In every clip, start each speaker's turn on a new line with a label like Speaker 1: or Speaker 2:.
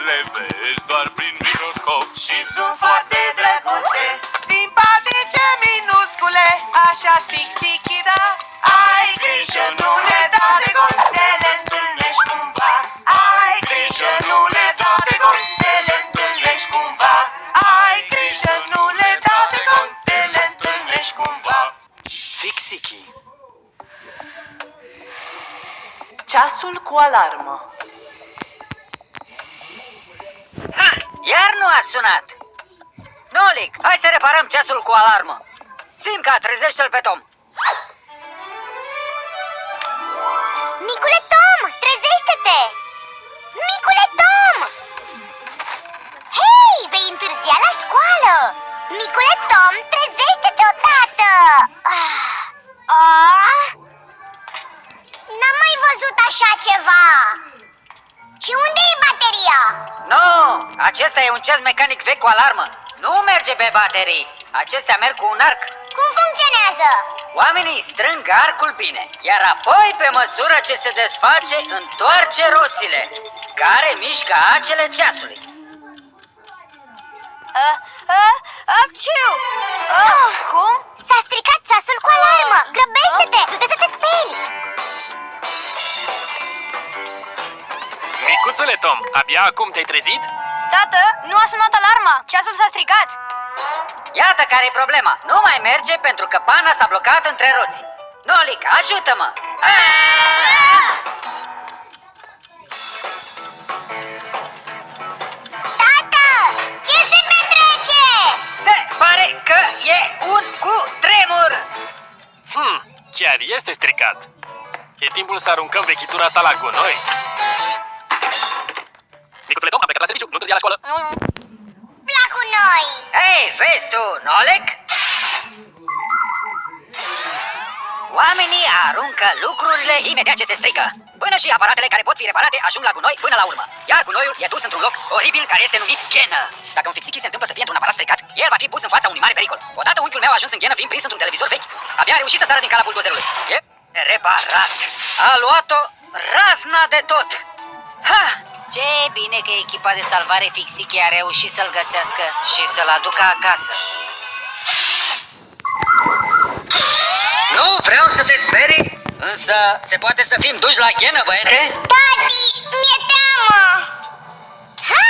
Speaker 1: le vezi doar prin microscop și sunt foarte drăguțe, simpatice, minuscule, așa-s fixichida. Ai grijă, nu le da de gol, te le întâlnești cumva. Ai grijă, nu le da de gol, te le întâlnești cumva. Ai grijă, nu le da de gol, te le întâlnești cumva.
Speaker 2: Fixichi.
Speaker 3: Ceasul cu alarmă.
Speaker 4: Ha! Iar nu a sunat! Nolic, hai să reparăm ceasul cu alarmă! Simca, trezește-l pe Tom!
Speaker 5: Micule Tom, trezește-te! Micule Tom! Hei, vei întârzia la școală! Micule Tom, trezește-te odată! N-am mai văzut așa ceva! Și unde e bateria?
Speaker 4: Nu! Acesta e un ceas mecanic vechi cu alarmă! Nu merge pe baterii! Acestea merg cu un arc!
Speaker 5: Cum funcționează?
Speaker 4: Oamenii strâng arcul bine, iar apoi, pe măsură ce se desface, întoarce roțile, care mișcă acele ceasului.
Speaker 5: Apciu! Cum? S-a stricat ceasul cu alarmă! Grăbește-te! Du-te să te speli!
Speaker 2: Micuțule Tom, abia acum te-ai trezit?
Speaker 5: Tată, nu a sunat alarma! Ceasul s-a stricat!
Speaker 4: Iată care-i problema. Nu mai merge pentru că pana s-a blocat între roți. Nolic, ajută-mă!
Speaker 5: Tată! Ce se petrece?
Speaker 4: Se pare că e un cutremur!
Speaker 2: Chiar este stricat. E timpul să aruncăm vechitura asta la gunoi. Micuțule Tom, am plecat la serviciu, nu întârzia la școală.
Speaker 5: Plac cu noi!
Speaker 4: Hei, vezi tu, Nolec? Oamenii aruncă lucrurile imediat ce se strică. Până și aparatele care pot fi reparate ajung la gunoi până la urmă. Iar gunoiul e dus într-un loc oribil care este numit ghenă. Dacă un fixichi se întâmplă să fie într-un aparat stricat, el va fi pus în fața unui mare pericol. Odată unchiul meu a ajuns în ghenă fiind prins într-un televizor vechi. Abia a reușit să sară din cala buldozerului. E reparat. A luat-o razna de tot. Ha! Ce bine că echipa de salvare Fixichi a reușit să-l găsească și să-l aducă acasă. Nu vreau să te sperii, însă se poate să fim duși la ghenă, băiete?
Speaker 5: Tati, mi-e teamă! Ha!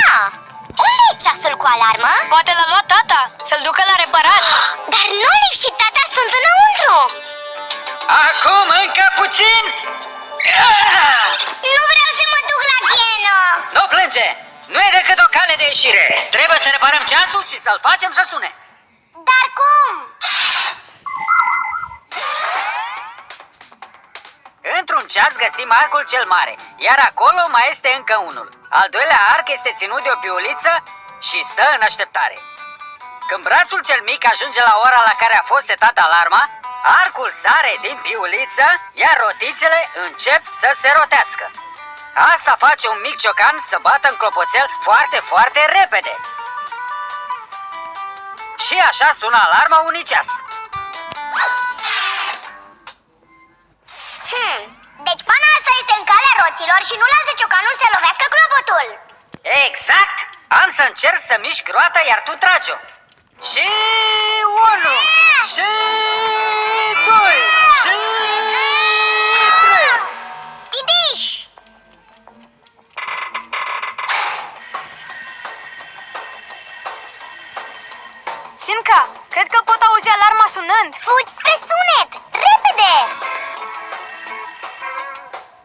Speaker 5: Unde e ceasul cu alarmă?
Speaker 6: Poate l-a luat tata, să-l ducă la reparat.
Speaker 5: Dar Nolic și tata sunt înăuntru!
Speaker 4: Acum încă puțin!
Speaker 5: Nu vreau să mă duc la ghenă!
Speaker 4: Nu plânge! Nu e decât o cale de ieșire. Trebuie să reparăm ceasul și să-l facem să sune.
Speaker 5: Dar cum?
Speaker 4: Într-un ceas găsim arcul cel mare, iar acolo mai este încă unul. Al doilea arc este ținut de o piuliță și stă în așteptare. Când brațul cel mic ajunge la ora la care a fost setat alarma, arcul sare din piuliță, iar rotițele încep să se rotească. Asta face un mic ciocan să bată în clopoțel foarte, foarte repede. Și așa sună alarma unui ceas.
Speaker 5: Deci pana asta este în calea roților și nu lasă ciocanul să lovească clopotul.
Speaker 4: Exact! Am să încerc să mișc roata, iar tu tragi-o. Și 1, și 2, și 3.
Speaker 5: Tidiș!
Speaker 6: Simca, cred că pot auzi alarma sunând.
Speaker 5: Fugi spre sunet! Repede!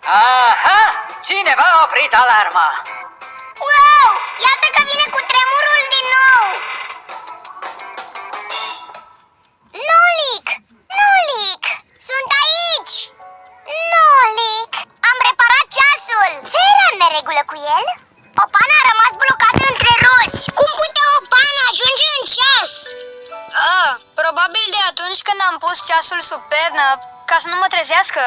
Speaker 4: Aha! Cineva a oprit alarma.
Speaker 5: Wow! Iată că vine cu tremurul din nou! Nolic! Nolic! Sunt aici! Nolic! Am reparat ceasul! Ce era în neregulă cu el? O pană a rămas blocată între roți! Cum putea o pană ajunge în ceas?
Speaker 6: Probabil de atunci când am pus ceasul sub pernă, ca să nu mă trezească.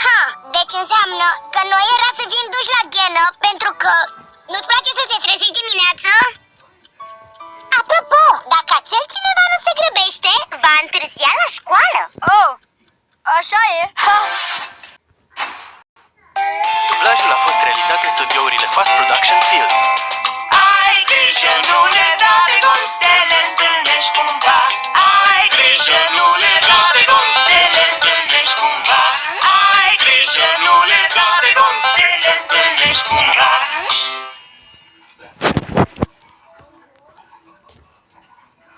Speaker 5: Ha! Deci înseamnă că noi era să fim duși la ghenă pentru că nu-ți place să te trezești dimineața? Apropo, dacă acel cineva nu se grăbește, va întârzia la școală.
Speaker 6: Oh, așa e. Ha!
Speaker 2: Dublajul a fost realizat în studiourile Fast Production Film.
Speaker 1: aș mânca. Ai grijă, nu